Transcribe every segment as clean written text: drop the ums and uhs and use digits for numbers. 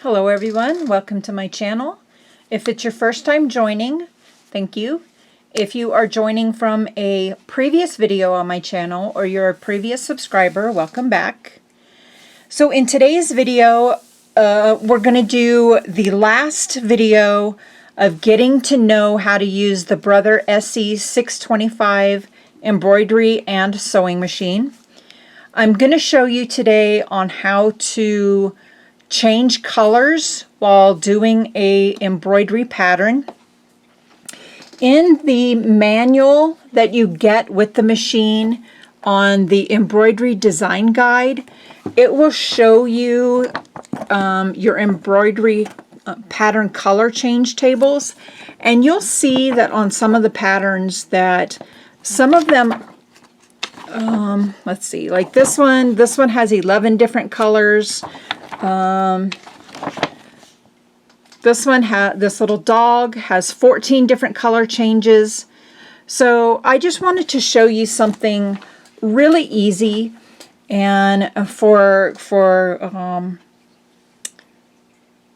Hello everyone, welcome to my channel. If it's your first time joining, thank you. If you are joining from a previous video on my channel or you're a previous subscriber, welcome back. So in today's video, we're going to do the last video of getting to know how to use the Brother SE625 embroidery and sewing machine. I'm going to show you today on how to change colors while doing a embroidery pattern. In the manual that you get with the machine on the embroidery design guide, it will show you your embroidery pattern color change tables, and you'll see that on some of the patterns that some of them let's see, like this one has 11 different colors. This little dog has 14 different color changes. So I just wanted to show you something really easy, and for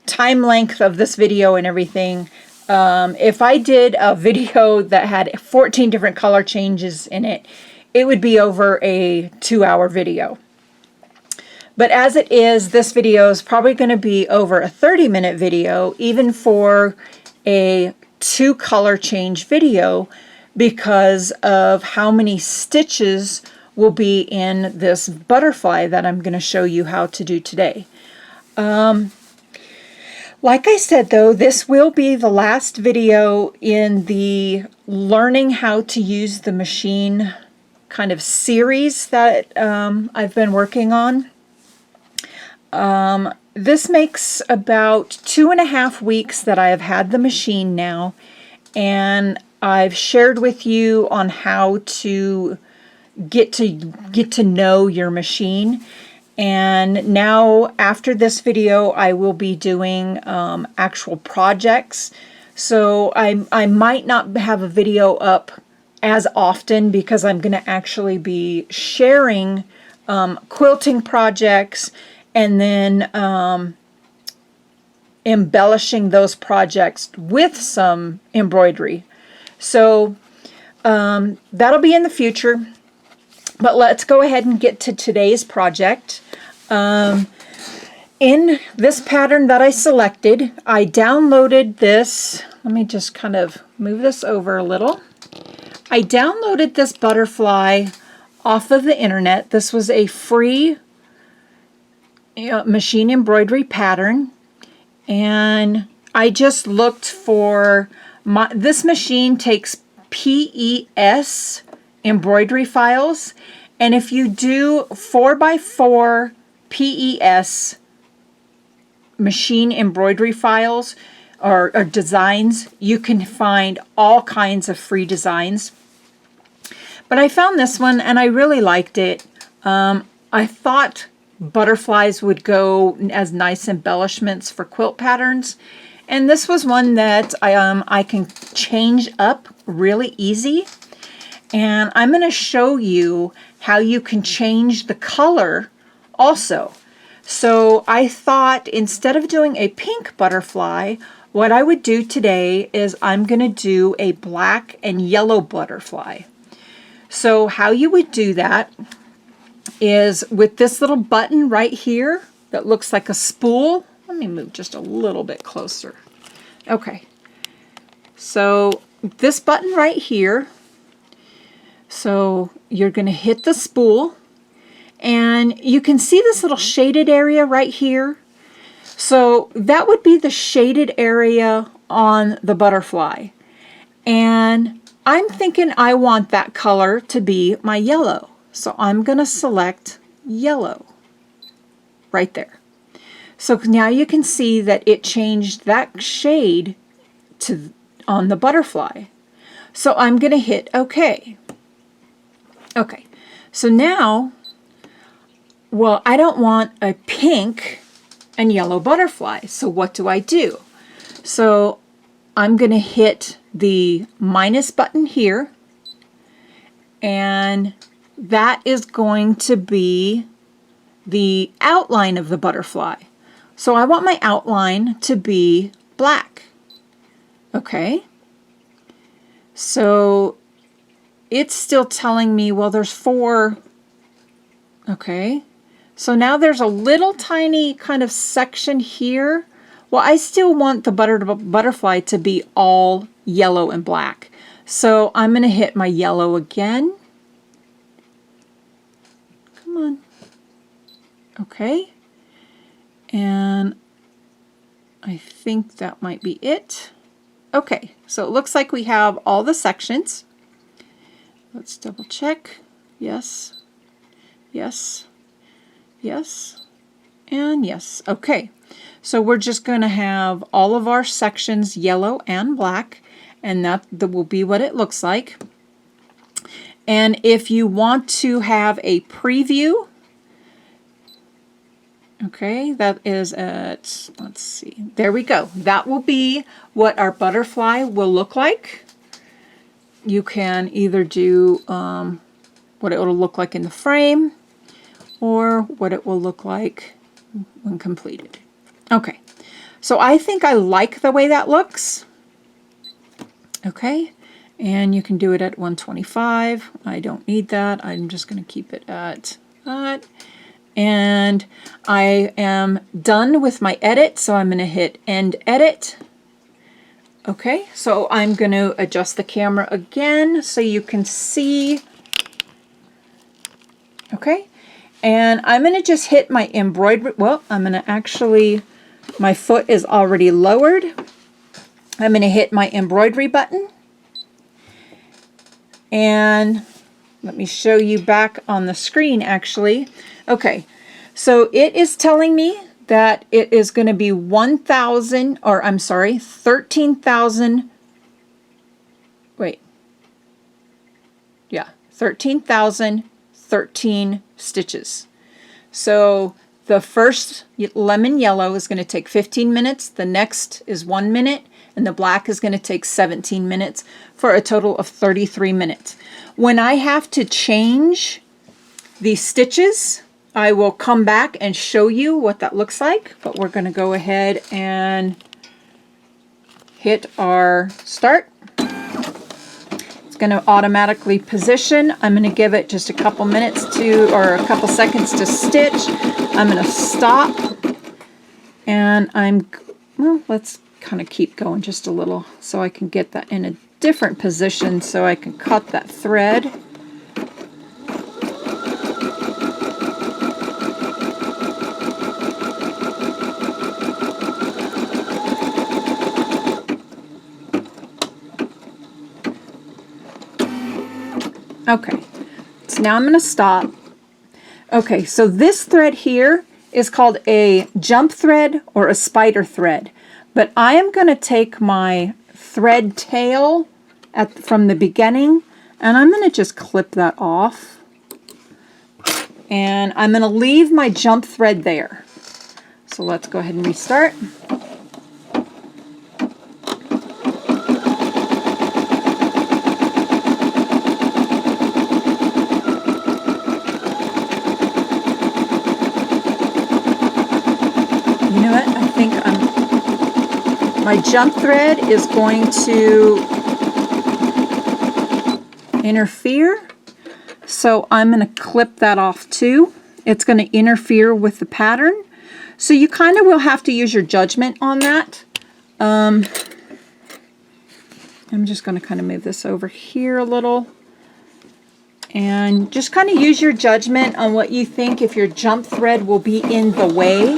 time length of this video and everything, if I did a video that had 14 different color changes in it, it would be over a 2-hour video. But as it is, this video is probably going to be over a 30-minute video, even for a 2-color change video, because of how many stitches will be in this butterfly that I'm going to show you how to do today. Like I said though, this will be the last video in the learning how to use the machine kind of series that I've been working on. This makes about 2.5 weeks that I have had the machine now, and I've shared with you on how to get to know your machine. And now after this video, I will be doing actual projects. So I might not have a video up as often because I'm going to actually be sharing quilting projects and then embellishing those projects with some embroidery. So that'll be in the future. But let's go ahead and get to today's project. In this pattern that I selected, I downloaded this. Let me just kind of move this over a little. I downloaded this butterfly off of the internet. This was a free machine embroidery pattern, and I just looked for this machine takes PES embroidery files, and if you do 4x4 PES machine embroidery files or designs, you can find all kinds of free designs. But I found this one and I really liked it. I thought butterflies would go as nice embellishments for quilt patterns, and this was one that I can change up really easy. And I'm going to show you how you can change the color also. So I thought instead of doing a pink butterfly, what I would do today is I'm going to do a black and yellow butterfly. So how you would do that is with this little button right here that looks like a spool. Let me move just a little bit closer. Okay, so this button right here, so you're going to hit the spool, and you can see this little shaded area right here. So that would be the shaded area on the butterfly, and I'm thinking I want that color to be my yellow. So I'm going to select yellow right there. So now you can see that it changed that shade on the butterfly. So I'm going to hit OK. Okay, so now, well, I don't want a pink and yellow butterfly. So what do? So I'm going to hit the minus button here, and that is going to be the outline of the butterfly. So I want my outline to be black. Okay. So it's still telling me, well, there's 4. Okay. So now there's a little tiny kind of section here. Well, I still want the butterfly to be all yellow and black. So I'm going to hit my yellow again. Come on. Okay. And I think that might be it. Okay, so it looks like we have all the sections. Let's double check. Yes, yes, yes, and yes. Okay, so we're just going to have all of our sections yellow and black, and that will be what it looks like. And if you want to have a preview, okay, that is at, let's see, there we go. That will be what our butterfly will look like. You can either do what it will look like in the frame or what it will look like when completed. Okay, so I think I like the way that looks. Okay, and you can do it at 125. I don't need that. I'm just going to keep it at that. And I am done with my edit, so I'm going to hit End Edit. Okay, so I'm going to adjust the camera again so you can see. Okay, and I'm going to just hit my embroidery. Well, I'm going to actually, my foot is already lowered. I'm going to hit my embroidery button. And let me show you back on the screen actually. Okay, so it is telling me that it is going to be 1,000, or I'm sorry, 13,000, wait, yeah, 13,013 stitches. So the first lemon yellow is going to take 15 minutes, the next is 1 minute, and the black is going to take 17 minutes for a total of 33 minutes. When I have to change the stitches, I will come back and show you what that looks like, but we're going to go ahead and hit our start. It's going to automatically position. I'm going to give it just a couple minutes to, or a couple seconds to stitch. I'm going to stop, and well, let's kind of keep going just a little so I can get that in a different position so I can cut that thread. Okay, so now I'm going to stop. Okay, so this thread here is called a jump thread or a spider thread, but I am going to take my thread tail from the beginning, and I'm going to just clip that off, and I'm going to leave my jump thread there. So let's go ahead and restart. You know what? I think my jump thread is going to interfere, so I'm going to clip that off too. It's going to interfere with the pattern, so you kind of will have to use your judgment on that. I'm just going to kind of move this over here a little and just kind of use your judgment on what you think if your jump thread will be in the way.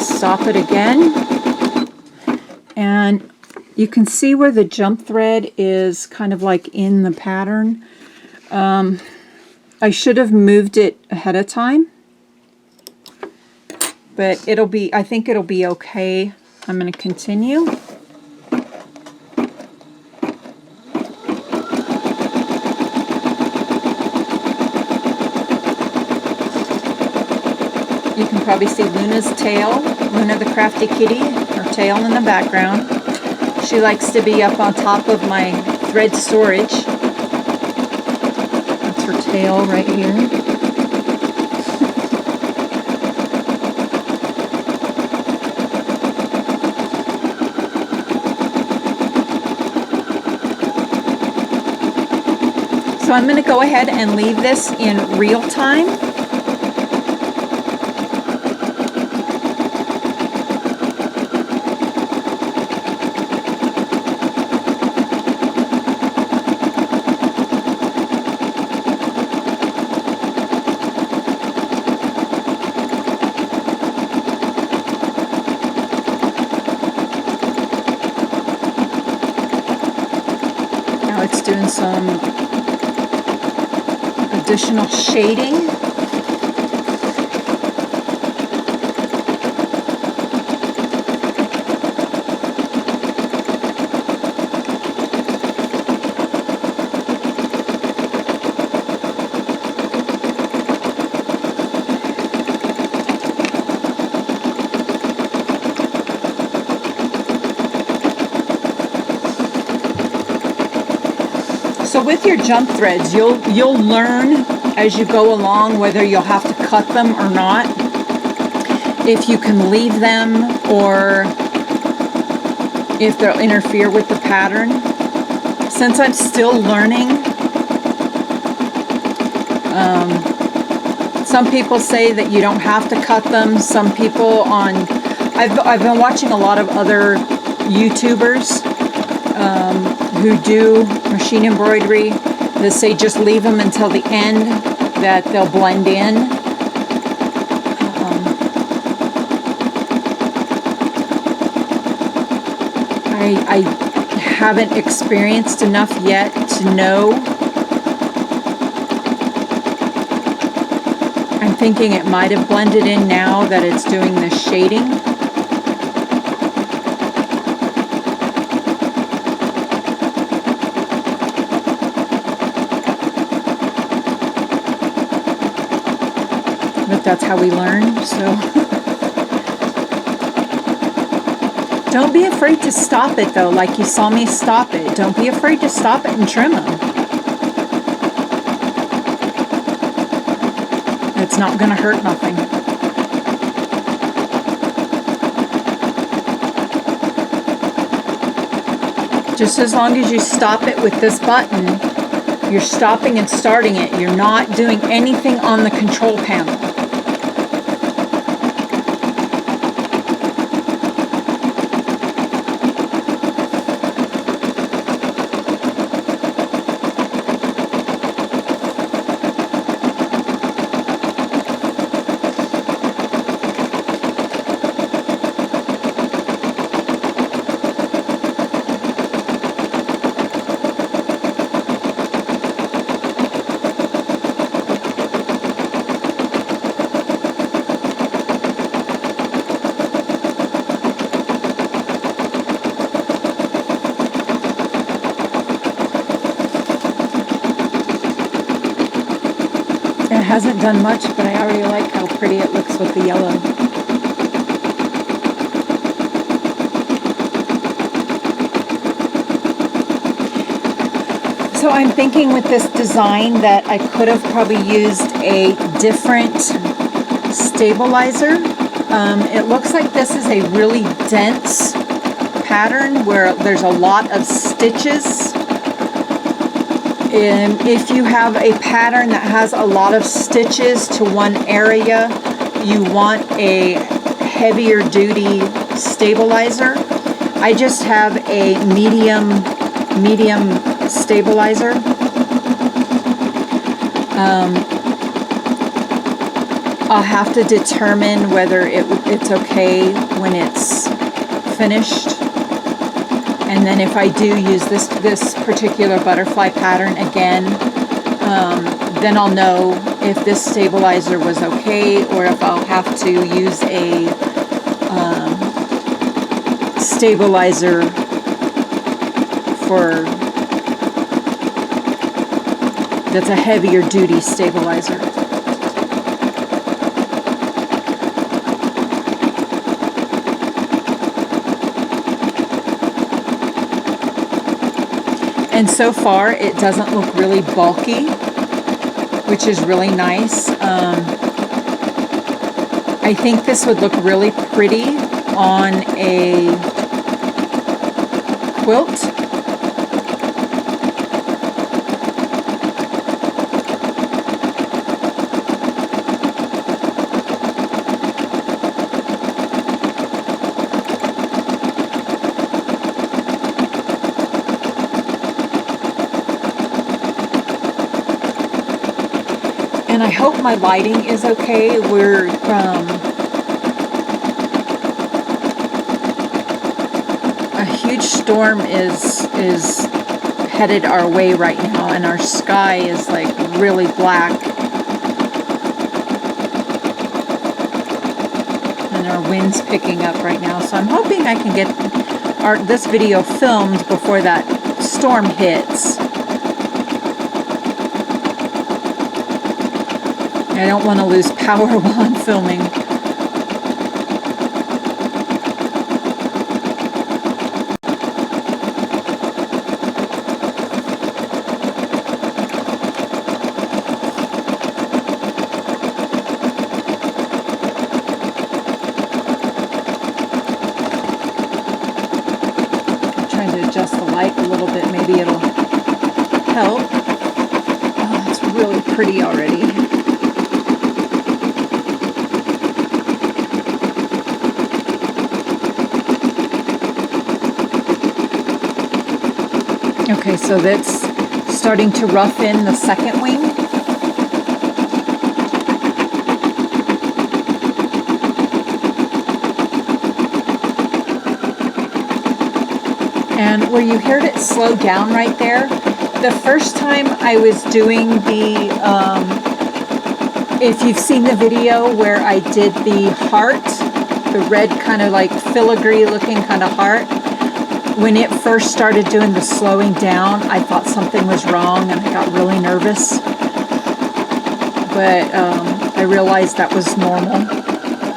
Stop it again, and you can see where the jump thread is kind of like in the pattern. I should have moved it ahead of time, but I think it'll be okay. I'm going to continue. You can probably see Luna's tail, Luna the Crafty Kitty, her tail in the background. She likes to be up on top of my thread storage. That's her tail right here. So I'm going to go ahead and leave this in real time. Now it's doing some additional shading. So with your jump threads, you'll learn as you go along whether you'll have to cut them or not, if you can leave them, or if they'll interfere with the pattern. Since I'm still learning, some people say that you don't have to cut them. Some people I've been watching a lot of other YouTubers who do machine embroidery. They say just leave them until the end, that they'll blend in. I haven't experienced enough yet to know. I'm thinking it might have blended in now that it's doing the shading. But that's how we learn, so. Don't be afraid to stop it though, like you saw me stop it. Don't be afraid to stop it and trim them. It's not going to hurt nothing. Just as long as you stop it with this button, you're stopping and starting it. You're not doing anything on the control panel. It hasn't done much, but I already like how pretty it looks with the yellow. So I'm thinking with this design that I could have probably used a different stabilizer. It looks like this is a really dense pattern where there's a lot of stitches. If you have a pattern that has a lot of stitches to one area, you want a heavier duty stabilizer. I just have a medium stabilizer. I'll have to determine whether it's okay when it's finished. And then if I do use this particular butterfly pattern again, then I'll know if this stabilizer was okay, or if I'll have to use a stabilizer that's a heavier duty stabilizer. And so far it doesn't look really bulky, which is really nice. I think this would look really pretty on a quilt. And I hope my lighting is okay. We're a huge storm is headed our way right now, and our sky is like really black, and our wind's picking up right now. So I'm hoping I can get this video filmed before that storm hits. I don't want to lose power while I'm filming. I'm trying to adjust the light a little bit. Maybe it'll help. Oh, it's really pretty already. Okay, so that's starting to rough in the second wing. And where you heard it slow down right there, the first time I was doing the, if you've seen the video where I did the heart, the red kind of like filigree looking kind of heart, when it first started doing the slowing down, I thought something was wrong and I got really nervous. But I realized that was normal.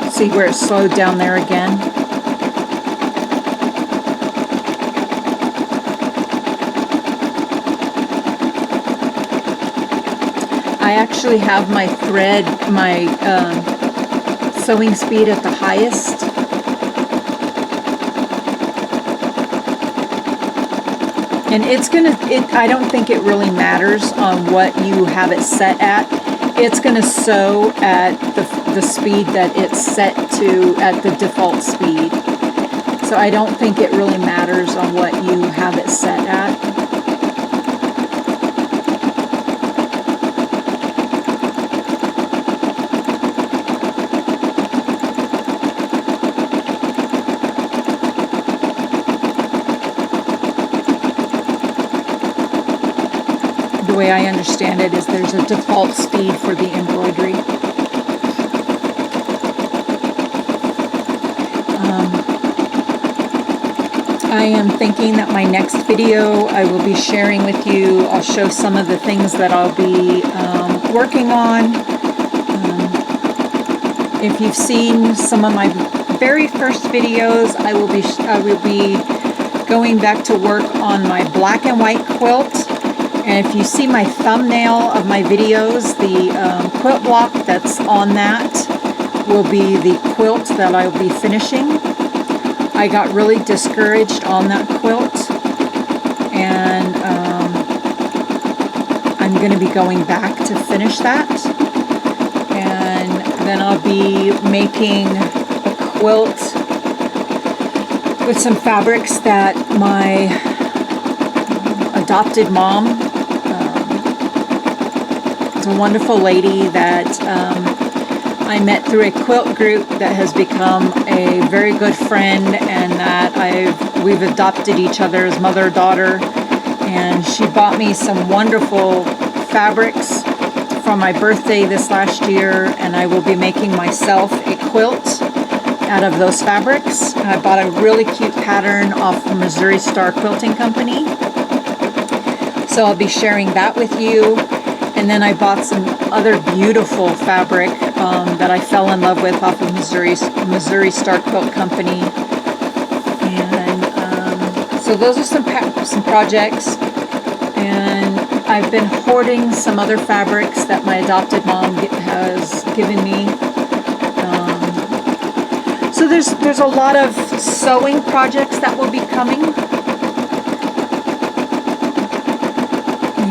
See where it slowed down there again? I actually have my thread, my sewing speed at the highest. And it's gonna, I don't think it really matters on what you have it set at. It's gonna sew at the speed that it's set to at the default speed. So I don't think it really matters on what you have it set at. The way I understand it is there's a default speed for the embroidery. I am thinking that my next video I will be sharing with you. I'll show some of the things that I'll be working on. If you've seen some of my very first videos, I will be going back to work on my black and white quilt. And if you see my thumbnail of my videos, the quilt block that's on that will be the quilt that I will be finishing. I got really discouraged on that quilt, and I'm going to be going back to finish that. And then I'll be making a quilt with some fabrics that my adopted mom, it's a wonderful lady that I met through a quilt group that has become a very good friend, and that we've adopted each other as mother-daughter. And she bought me some wonderful fabrics for my birthday this last year, and I will be making myself a quilt out of those fabrics. And I bought a really cute pattern off the Missouri Star Quilting Company. So I'll be sharing that with you. And then I bought some other beautiful fabric that I fell in love with off of Missouri Star Quilt Company. And so those are some projects. And I've been hoarding some other fabrics that my adopted mom has given me. So there's a lot of sewing projects that will be coming.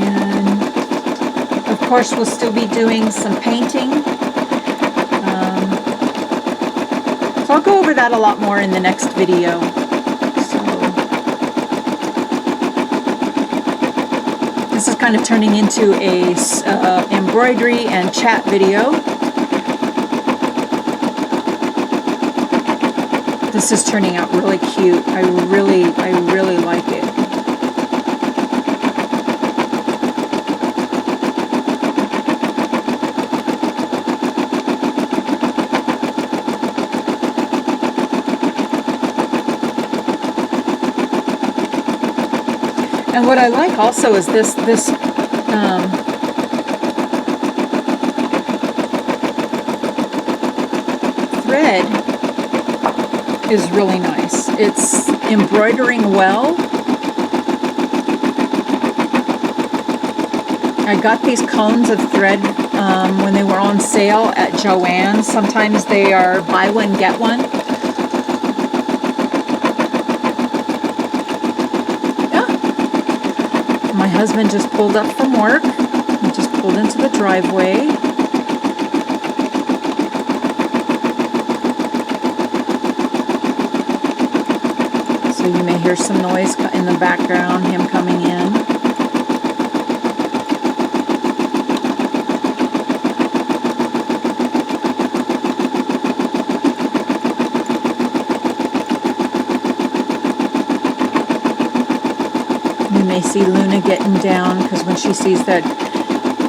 And of course we'll still be doing some painting. So I'll go over that a lot more in the next video. This is kind of turning into a embroidery and chat video. This is turning out really cute. I really like it. And what I like also is this thread is really nice. It's embroidering well. I got these cones of thread when they were on sale at Joann's. Sometimes they are buy one, get one. Yeah. My husband just pulled up from work. He just pulled into the driveway. So you may hear some noise in the background, him coming in. You may see Luna getting down because when she sees that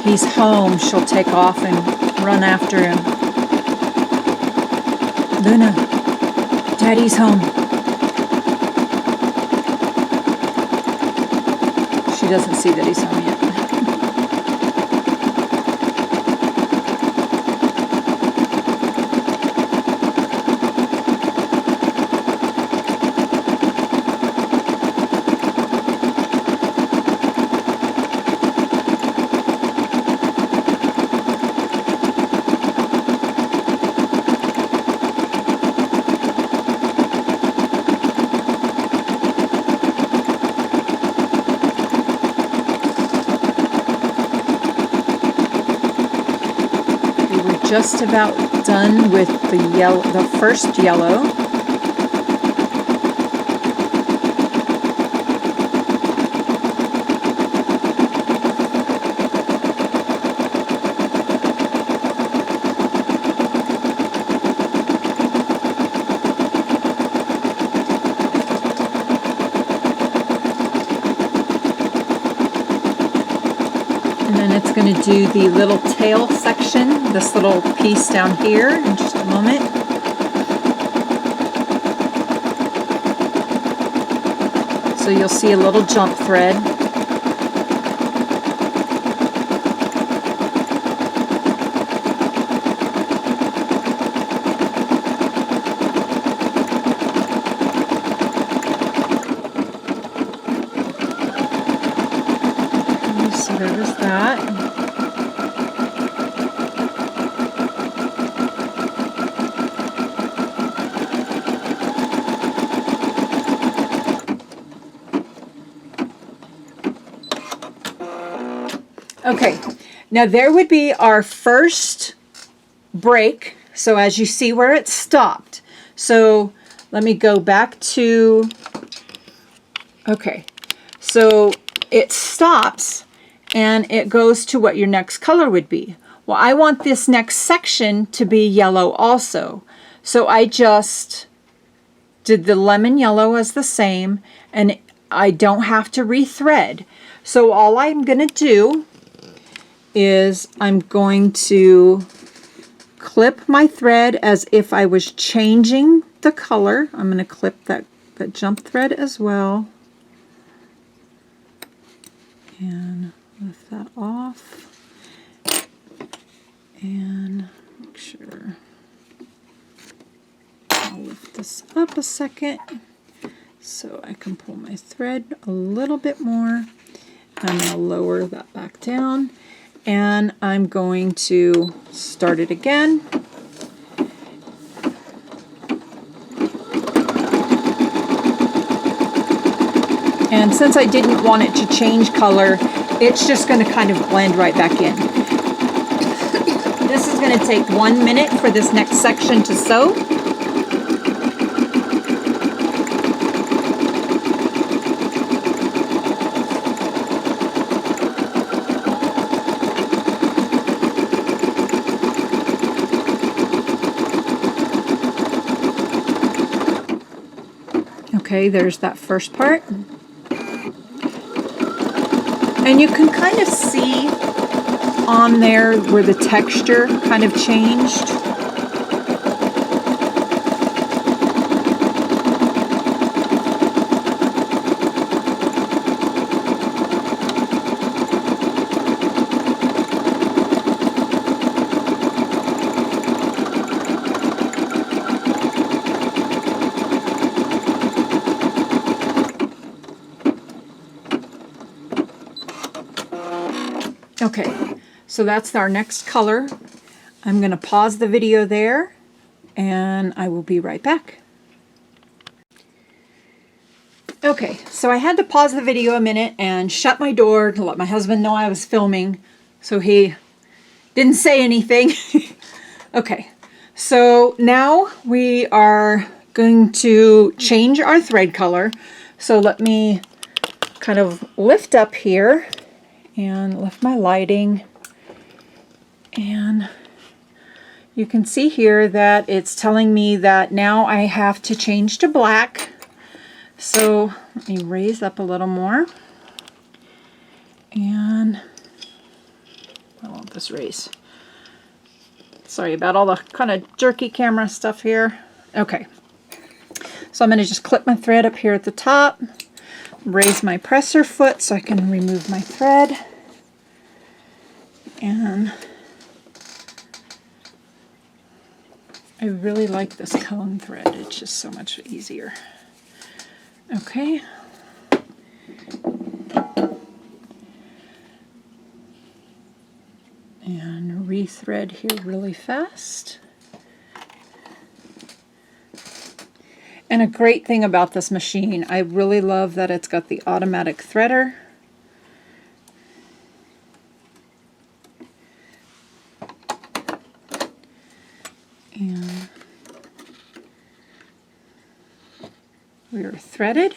he's home, she'll take off and run after him. Luna, Daddy's home. She doesn't see that he's home yet. Just about done with the yellow, the first yellow. And then it's going to do the little tail section, this little piece down here in just a moment. So you'll see a little jump thread. So there was that. Okay, now there would be our first break. So as you see where it stopped. So let me go back to, okay, so it stops and it goes to what your next color would be. Well, I want this next section to be yellow also. So I just did the lemon yellow as the same, and I don't have to rethread. So all I'm going to do is I'm going to clip my thread as if I was changing the color. I'm going to clip that jump thread as well. And lift that off. And make sure I'll lift this up a second so I can pull my thread a little bit more. I'm going to lower that back down, and I'm going to start it again. And since I didn't want it to change color, it's just going to kind of blend right back in. This is going to take 1 minute for this next section to sew. Okay, there's that first part. And you can kind of see on there where the texture kind of changed. Okay, so that's our next color. I'm going to pause the video there, and I will be right back. Okay, so I had to pause the video a minute and shut my door to let my husband know I was filming, so he didn't say anything. Okay, so now we are going to change our thread color. So let me kind of lift up here and lift my lighting, and you can see here that it's telling me that now I have to change to black. So let me raise up a little more, and I want this raise. Sorry about all the kind of jerky camera stuff here. Okay, so I'm going to just clip my thread up here at the top, raise my presser foot so I can remove my thread, and I really like this cone thread. It's just so much easier. Okay. And rethread here really fast. And a great thing about this machine, I really love that it's got the automatic threader. And we are threaded,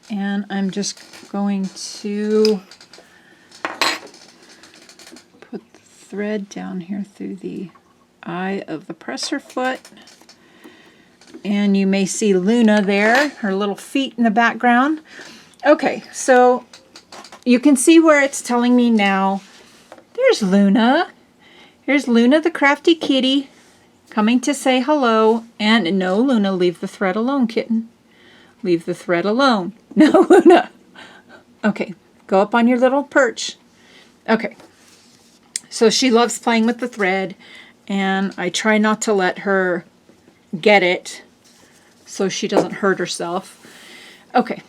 and I'm just going to put the thread down here through the eye of the presser foot. And you may see Luna there, her little feet in the background. Okay, so you can see where it's telling me now. There's Luna. Here's Luna the crafty kitty coming to say hello. And no, Luna, leave the thread alone, kitten. Leave the thread alone. No, Luna. Okay, go up on your little perch. Okay, so she loves playing with the thread, and I try not to let her get it so she doesn't hurt herself. Okay,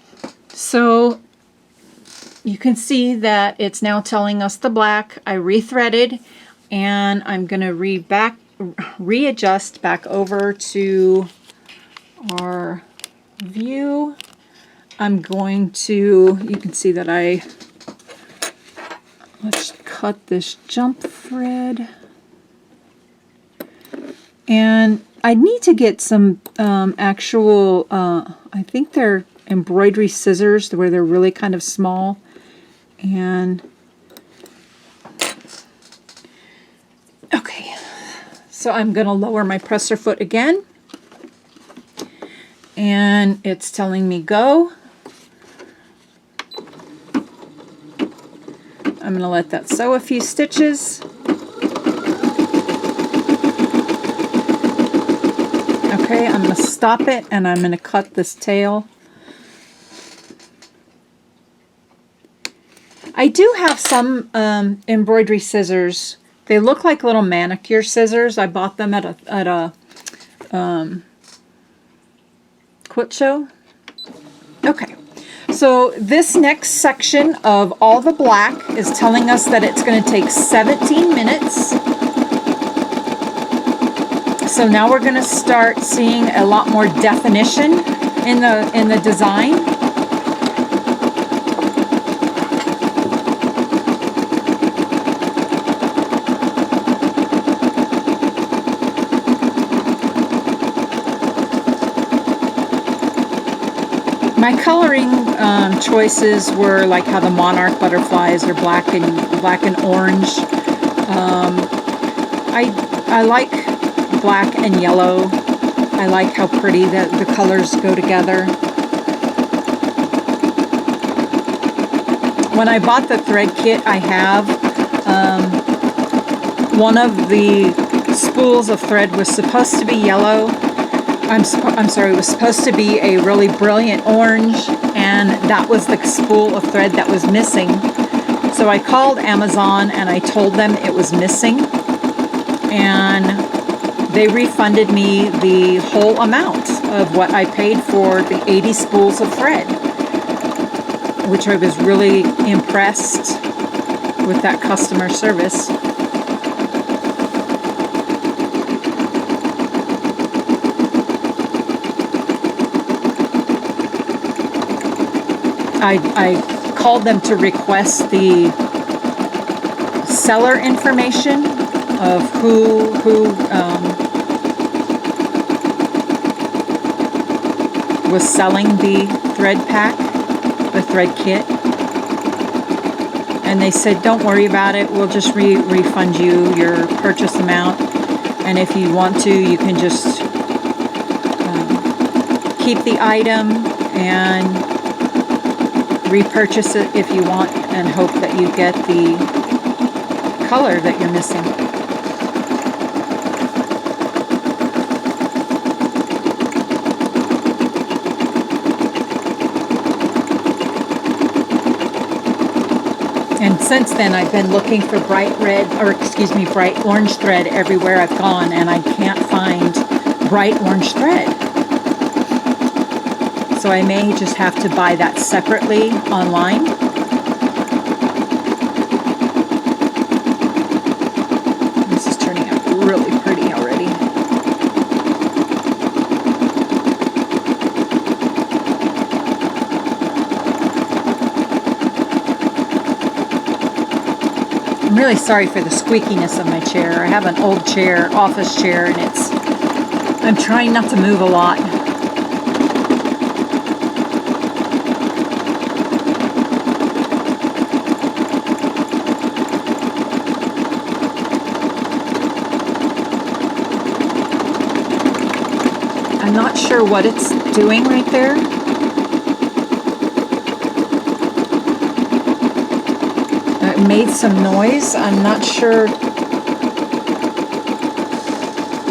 so you can see that it's now telling us the black. I rethreaded, and I'm going to readjust back over to our view. I'm going to, you can see that let's cut this jump thread. And I need to get some actual, I think they're embroidery scissors where they're really kind of small. And okay, so I'm going to lower my presser foot again. And it's telling me go. I'm going to let that sew a few stitches. Okay, I'm going to stop it, and I'm going to cut this tail. I do have some embroidery scissors. They look like little manicure scissors. I bought them at a quilt show. Okay, So this next section of all the black is telling us that it's going to take 17 minutes. So now we're going to start seeing a lot more definition in the design. My coloring choices were like how the monarch butterflies are black and orange. I like black and yellow. I like how pretty the colors go together. When I bought the thread kit, I have one of the spools of thread was supposed to be yellow. I'm sorry, it was supposed to be a really brilliant orange, and that was the spool of thread that was missing. So I called Amazon and I told them it was missing, and they refunded me the whole amount of what I paid for the 80 spools of thread, which I was really impressed with that customer service. I called them to request the seller information of who was selling the thread pack, the thread kit. And they said, don't worry about it, we'll just refund you your purchase amount. And if you want to, you can just keep the item and repurchase it if you want, and hope that you get the color that you're missing. And since then I've been looking for bright orange thread everywhere I've gone, and I can't find bright orange thread. So I may just have to buy that separately online. This is turning out really pretty already. I'm really sorry for the squeakiness of my chair. I have an old chair, office chair, and I'm trying not to move a lot. I'm not sure what it's doing right there. It made some noise. I'm not sure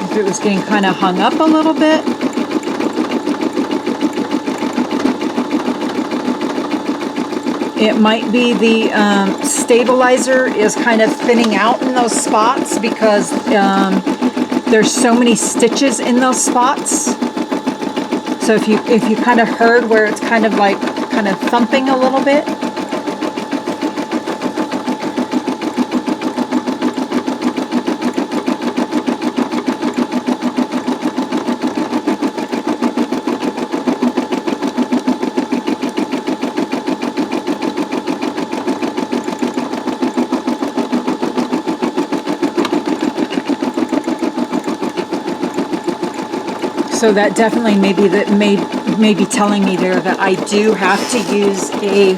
if it was getting kind of hung up a little bit. It might be the stabilizer is kind of thinning out in those spots because there's so many stitches in those spots. So if you kind of heard where it's kind of thumping a little bit. So that definitely may be telling me there that I do have to use a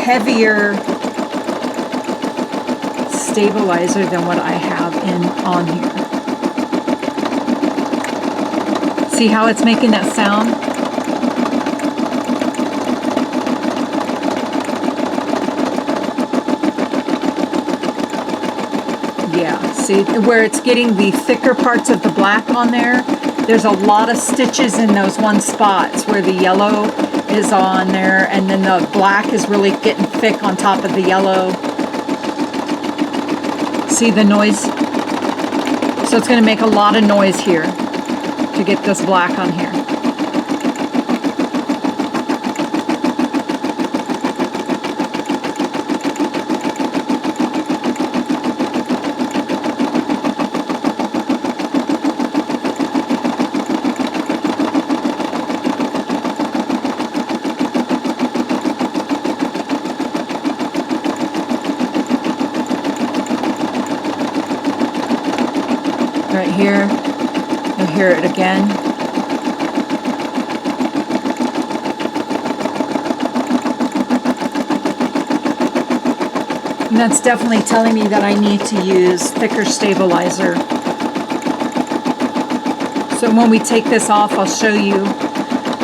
heavier stabilizer than what I have on here. See how it's making that sound? Yeah, see where it's getting the thicker parts of the black on there? There's a lot of stitches in those one spots where the yellow is on there, and then the black is really getting thick on top of the yellow. See the noise? So it's going to make a lot of noise here to get this black on here. right here. You'll hear it again. And that's definitely telling me that I need to use thicker stabilizer. So when we take this off, I'll show you.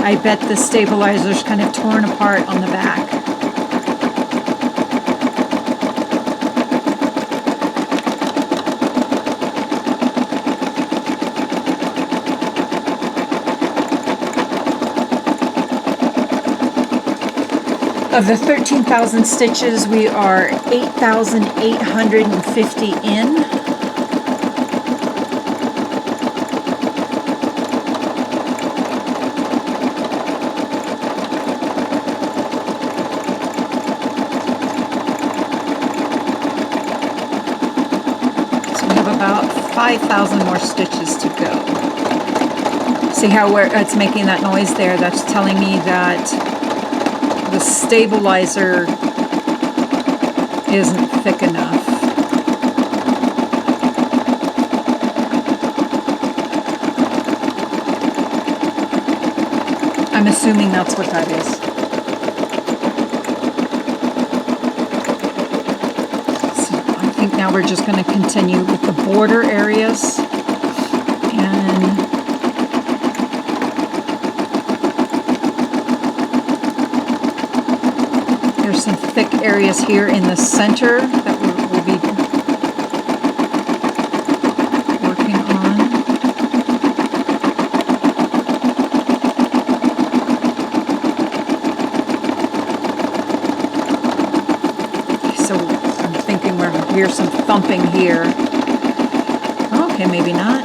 I bet the stabilizer's kind of torn apart on the back. Of the 13,000 stitches, we are 8,850 in. So we have about 5,000 more stitches to go. See how it's making that noise there? That's telling me that the stabilizer isn't thick enough. I'm assuming that's what that is. So I think now we're just going to continue with the border areas. And there's some thick areas here in the center that we'll be working on. So I'm thinking we're hear some thumping here. Okay, maybe not.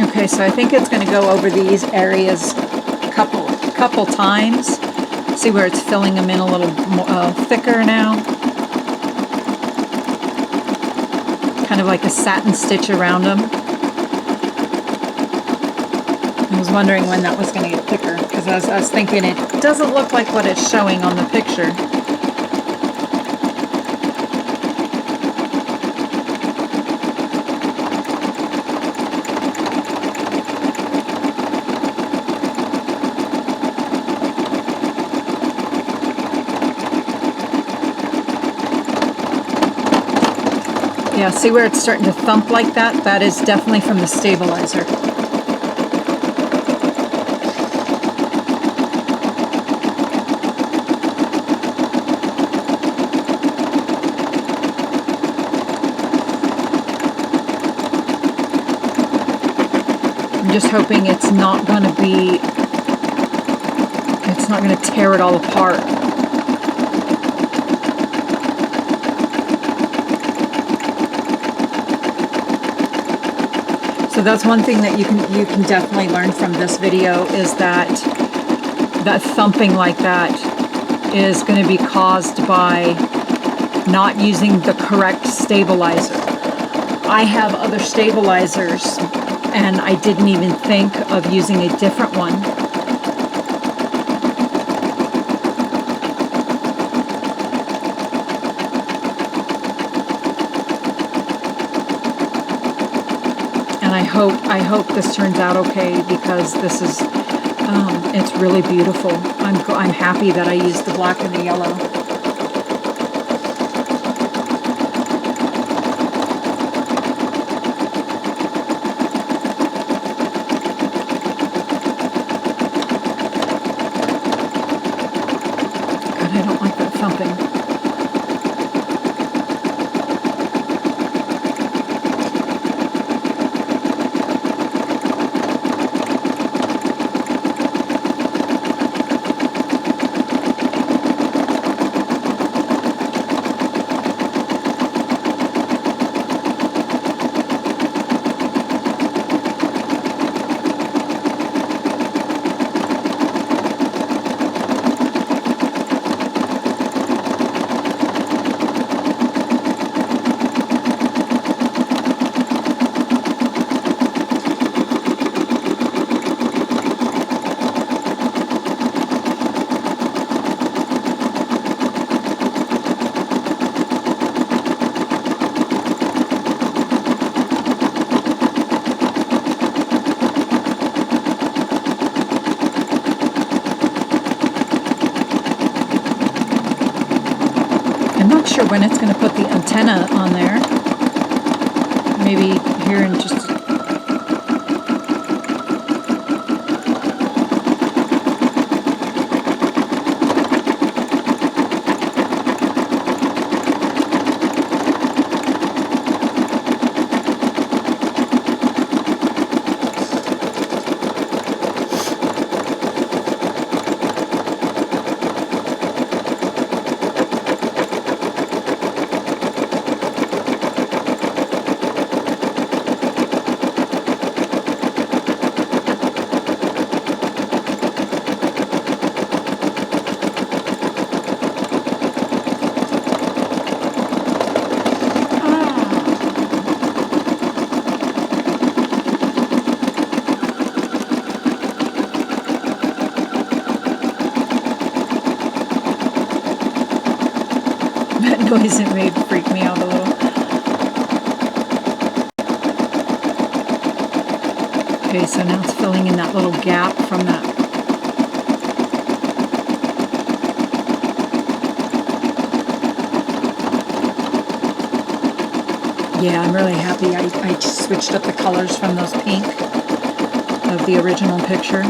Okay, so I think it's going to go over these areas a couple times. See where it's filling them in a little more, thicker now. Kind of like a satin stitch around them. I was wondering when that was going to get thicker, because I was thinking it doesn't look like what it's showing on the picture. Yeah, see where it's starting to thump like that? That is definitely from the stabilizer. I'm just hoping it's not going to tear it all apart. So that's one thing that you can definitely learn from this video, is that thumping like that is going to be caused by not using the correct stabilizer. I have other stabilizers and I didn't even think of using a different one. And I hope this turns out okay, because this is it's really beautiful. I'm happy that I used the black and the yellow. when it's going to put the antenna on there. Maybe here in just noise it made freak me out a little. Okay, so now it's filling in that little gap from that. Yeah, I'm really happy I switched up the colors from those pink of the original picture.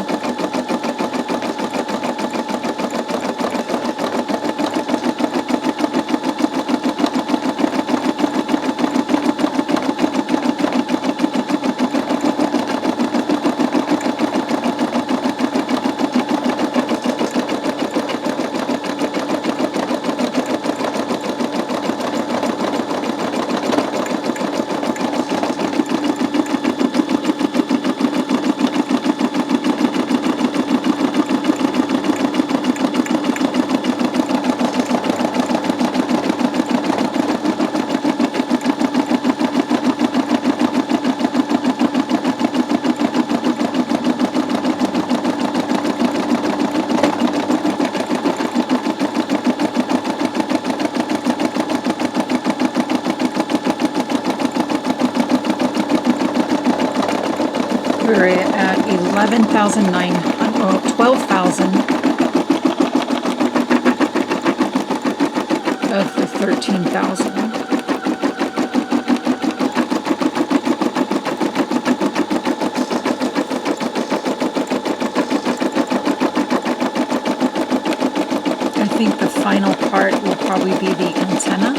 We're at 11,900, oh, 12,000 of the 13,000. I think the final part will probably be the antenna.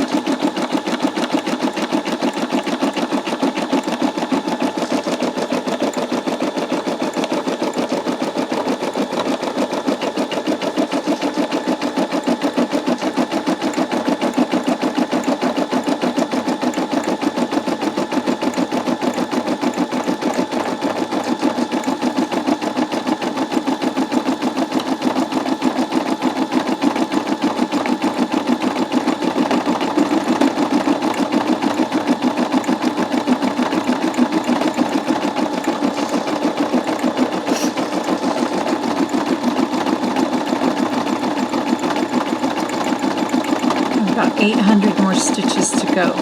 About 800 more stitches to go.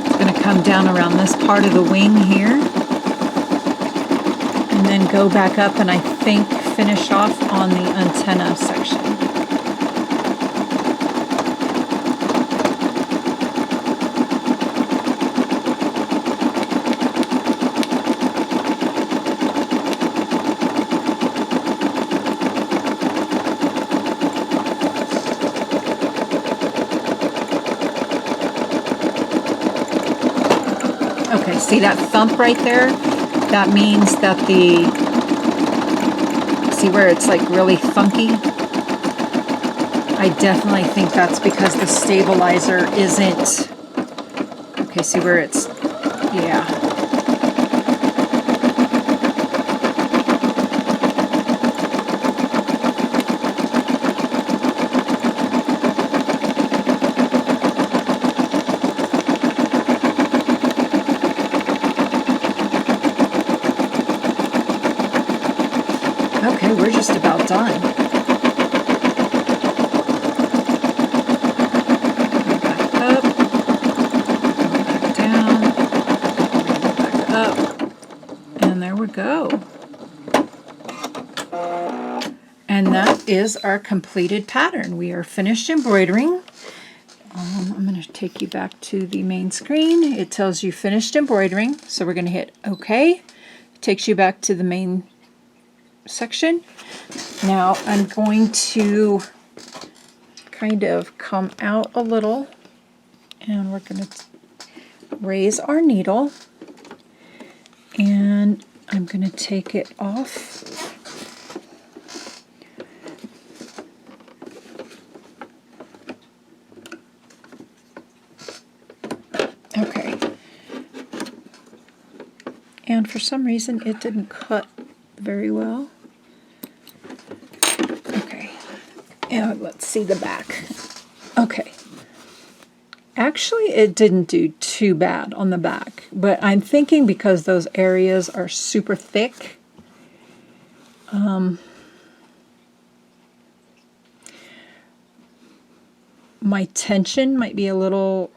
It's going to come down around this part of the wing here, and then go back up and I think finish off on the antenna section. Okay, see that thump right there? That means that the, see where it's like really funky? I definitely think that's because the stabilizer isn't, okay, see where it's, yeah. Okay, we're just about done. Go back up, go back down, go back up, and there we go. And that is our completed pattern. We are finished embroidering. I'm going to take you back to the main screen. It tells you finished embroidering, so we're going to hit OK. It takes you back to the main section. Now I'm going to kind of come out a little, and we're going to raise our needle, and I'm going to take it off. Okay. And for some reason it didn't cut very well. Okay. And let's see the back. Okay. Actually, it didn't do too bad on the back, but I'm thinking because those areas are super thick, my tension might be a little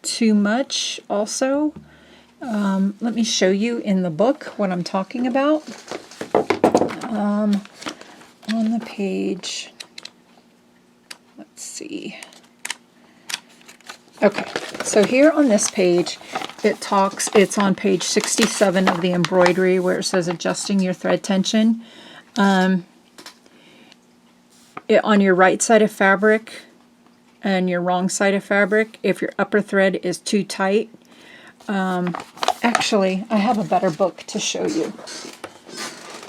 too much also. Let me show you in the book what I'm talking about. On the page, let's see. Okay, so here on this page, it's on page 67 of the embroidery where it says adjusting your thread tension. On your right side of fabric and your wrong side of fabric, if your upper thread is too tight, actually, I have a better book to show you.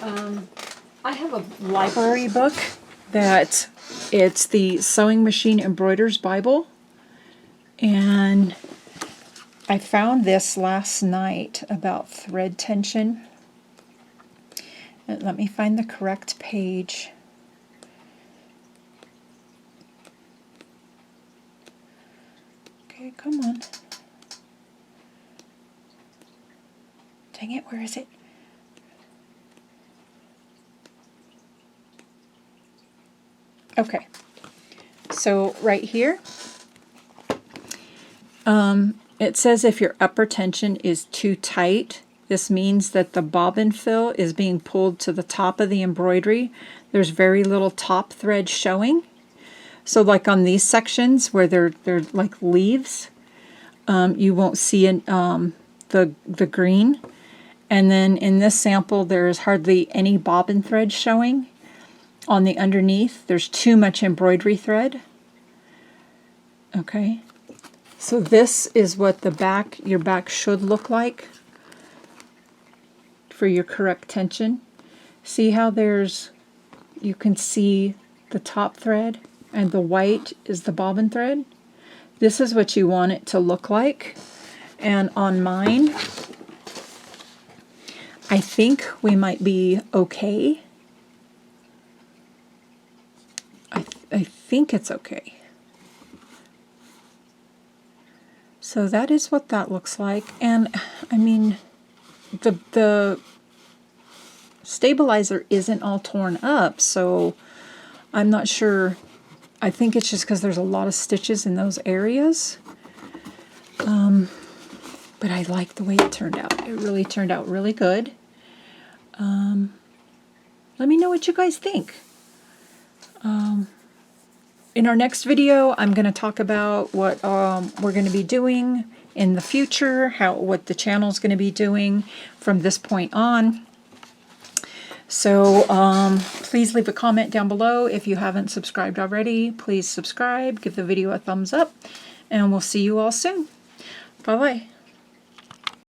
I have a library book that it's the Sewing Machine Embroider's Bible. And I found this last night about thread tension. And let me find the correct page. Okay, come on. Dang it, where is it? Okay, so right here, it says if your upper tension is too tight, this means that the bobbin fill is being pulled to the top of the embroidery. There's very little top thread showing. So like on these sections where they're like leaves, you won't see the green. And then in this sample, there's hardly any bobbin thread showing. On the underneath, there's too much embroidery thread. Okay. So this is what your back should look like for your correct tension. See how you can see the top thread and the white is the bobbin thread? This is what you want it to look like. And on mine, I think we might be okay. I think it's okay. So that is what that looks like. And I mean, the stabilizer isn't all torn up, so I'm not sure. I think it's just because there's a lot of stitches in those areas. But I like the way it turned out. It really turned out really good. Let me know what you guys think. In our next video, I'm going to talk about what we're going to be doing in the future, what the channel is going to be doing from this point on. So please leave a comment down below. If you haven't subscribed already, please subscribe, give the video a thumbs up, and we'll see you all soon. Bye-bye.